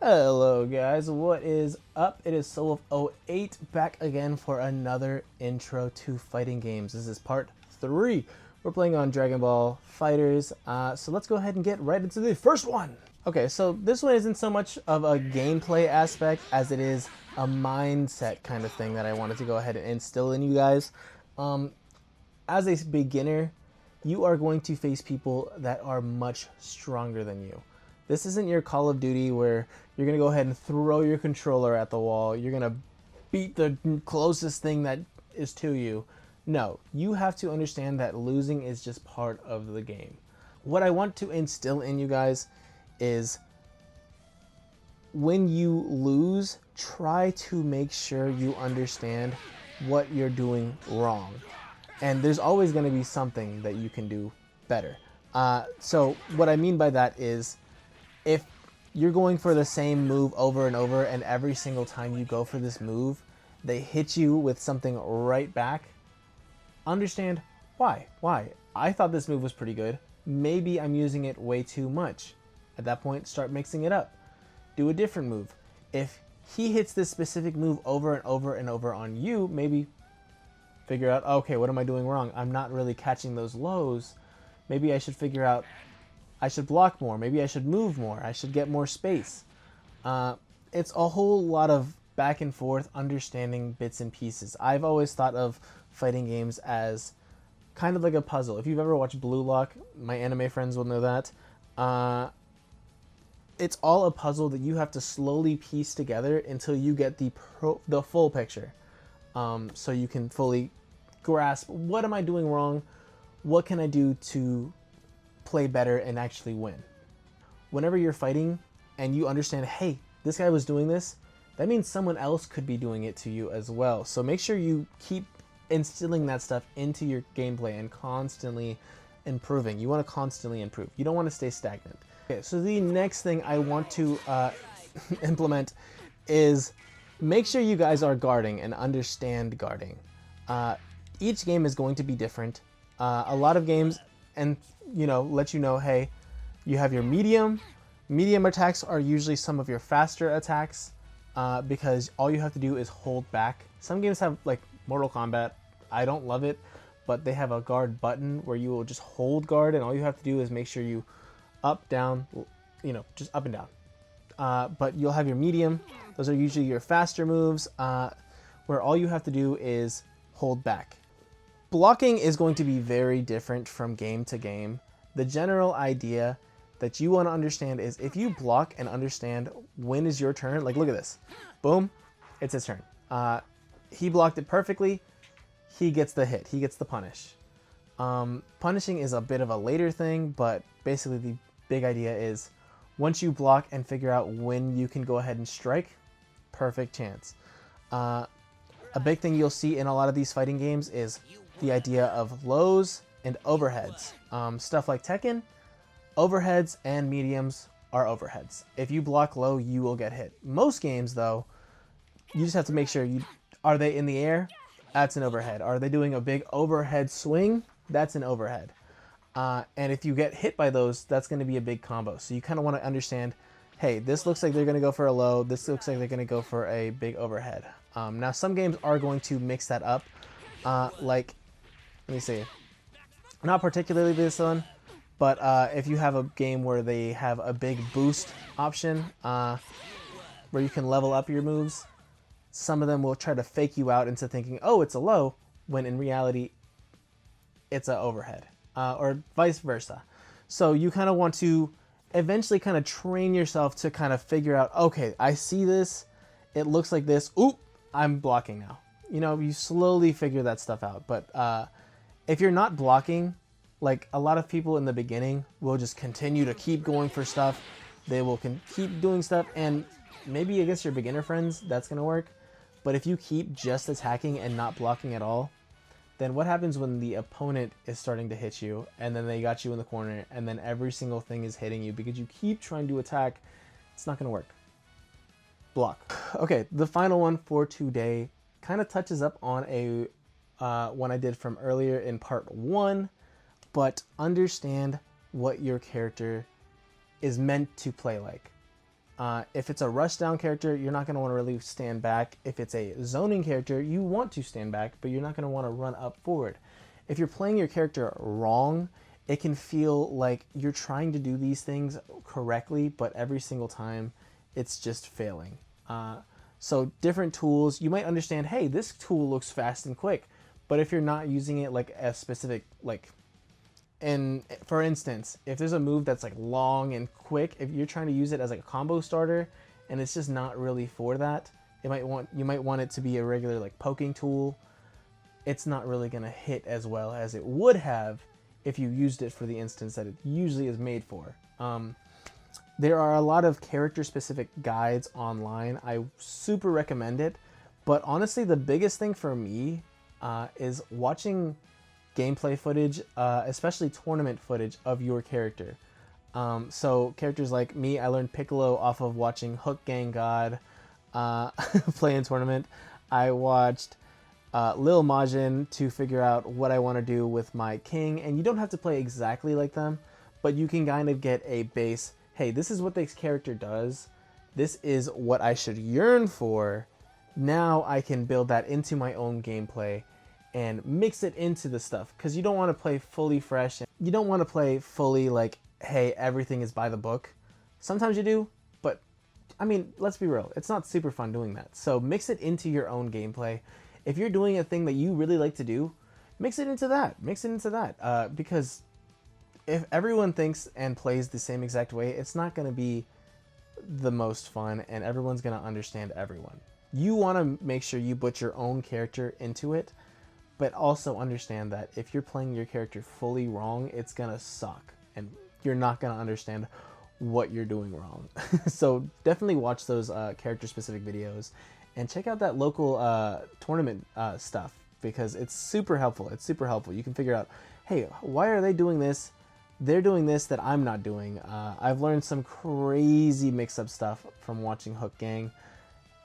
Hello guys, what is up? It is Soul08 back again for another intro to fighting games. This is part 3. We're playing on Dragon Ball FighterZ, so let's go ahead and get right into the first one. Okay, so this one isn't so much of a gameplay aspect as it is a mindset kind of thing that I wanted to go ahead and instill in you guys. As a beginner, you are going to face people that are much stronger than you. This isn't your Call of Duty where you're going to go ahead and throw your controller at the wall. You're going to beat the closest thing that is to you. No, you have to understand that losing is just part of the game. What I want to instill in you guys is when you lose, try to make sure you understand what you're doing wrong. And there's always going to be something that you can do better. So what I mean by that is, if you're going for the same move over and over and every single time you go for this move, they hit you with something right back, understand why. Why? I thought this move was pretty good. Maybe I'm using it way too much. At that point, start mixing it up. Do a different move. If he hits this specific move over and over and over on you, maybe figure out, okay, what am I doing wrong? I'm not really catching those lows. Maybe I should figure out I should block more. Maybe I should move more. I should get more space. It's a whole lot of back and forth understanding bits and pieces. I've always thought of fighting games as kind of like a puzzle. If you've ever watched Blue Lock, my anime friends will know that. It's all a puzzle that you have to slowly piece together until you get the full picture. So you can fully grasp, what am I doing wrong? What can I do to play better and actually win? Whenever you're fighting and you understand, hey, this guy was doing this, that means someone else could be doing it to you as well. So make sure you keep instilling that stuff into your gameplay and constantly improving. You want to constantly improve. You don't want to stay stagnant. Okay, so the next thing I want to implement is make sure you guys are guarding and understand guarding. Each game is going to be different. A lot of games, and let you know, hey, you have your medium. Medium attacks are usually some of your faster attacks because all you have to do is hold back. Some games have, like Mortal Kombat, I don't love it, but they have a guard button where you will just hold guard and all you have to do is make sure you up, down, just up and down. But you'll have your medium. Those are usually your faster moves where all you have to do is hold back. Blocking is going to be very different from game to game. The general idea that you want to understand is if you block and understand when is your turn, like look at this, boom, it's his turn. He blocked it perfectly, he gets the hit, he gets the punish. Punishing is a bit of a later thing, but basically the big idea is once you block and figure out when you can go ahead and strike, perfect chance. A big thing you'll see in a lot of these fighting games is the idea of lows and overheads. Stuff like Tekken, overheads and mediums are overheads. If you block low, you will get hit. Most games, though, you just have to make sure, are they in the air? That's an overhead. Are they doing a big overhead swing? That's an overhead. And if you get hit by those, that's going to be a big combo. So you kind of want to understand, hey, this looks like they're going to go for a low. This looks like they're going to go for a big overhead. Now, some games are going to mix that up. Like, let me see. Not particularly this one, but if you have a game where they have a big boost option, where you can level up your moves, some of them will try to fake you out into thinking, oh, it's a low, when in reality, it's an overhead, or vice versa. So you kind of want to eventually kind of train yourself to kind of figure out, okay, I see this, it looks like this, oop, I'm blocking now. You slowly figure that stuff out. But if you're not blocking, like a lot of people in the beginning will just continue to keep going for stuff. They will keep doing stuff, and maybe against your beginner friends, that's going to work. But if you keep just attacking and not blocking at all, then what happens when the opponent is starting to hit you, and then they got you in the corner, and then every single thing is hitting you because you keep trying to attack? It's not going to work. Block. Okay, the final one for today kind of touches up on a one I did from earlier in part 1, but understand what your character is meant to play like. If it's a rush down character, you're not going to want to really stand back. If it's a zoning character, you want to stand back, but you're not going to want to run up forward. If you're playing your character wrong, it can feel like you're trying to do these things correctly, but every single time it's just failing. So different tools, you might understand, hey, this tool looks fast and quick, but if you're not using it like a specific, like, and for instance, if there's a move that's like long and quick, if you're trying to use it as like a combo starter and it's just not really for that, you might want it to be a regular like poking tool. It's not really going to hit as well as it would have if you used it for the instance that it usually is made for. There are a lot of character-specific guides online. I super recommend it, but honestly, the biggest thing for me is watching gameplay footage, especially tournament footage of your character. So characters like me, I learned Piccolo off of watching Hook Gang God play in tournament. I watched Lil Majin to figure out what I want to do with my king, and you don't have to play exactly like them, but you can kind of get a base. Hey, this is what this character does. This is what I should yearn for. Now I can build that into my own gameplay and mix it into the stuff, because you don't want to play fully fresh. You don't want to play fully like, hey, everything is by the book. Sometimes you do, but I mean, let's be real. It's not super fun doing that. So mix it into your own gameplay. If you're doing a thing that you really like to do, mix it into that. Mix it into that. Because if everyone thinks and plays the same exact way, it's not going to be the most fun, and everyone's going to understand everyone. You want to make sure you put your own character into it, but also understand that if you're playing your character fully wrong, it's going to suck, and you're not going to understand what you're doing wrong. So definitely watch those character-specific videos, and check out that local tournament stuff, because it's super helpful. It's super helpful. You can figure out, hey, why are they doing this? They're doing this that I'm not doing. I've learned some crazy mix-up stuff from watching Hook Gang.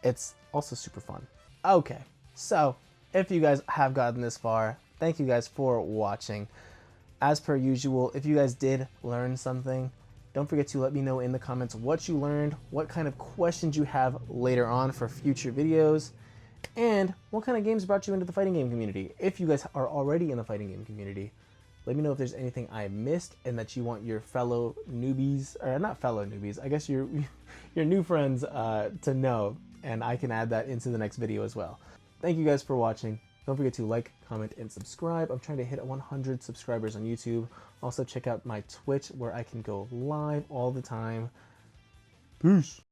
It's also super fun. Okay, so if you guys have gotten this far, thank you guys for watching. As per usual, if you guys did learn something, don't forget to let me know in the comments what you learned, what kind of questions you have later on for future videos, and what kind of games brought you into the fighting game community. If you guys are already in the fighting game community, let me know if there's anything I missed and that you want your fellow newbies, or not fellow newbies, I guess your new friends to know, and I can add that into the next video as well. Thank you guys for watching. Don't forget to like, comment, and subscribe. I'm trying to hit 100 subscribers on YouTube. Also check out my Twitch where I can go live all the time. Peace.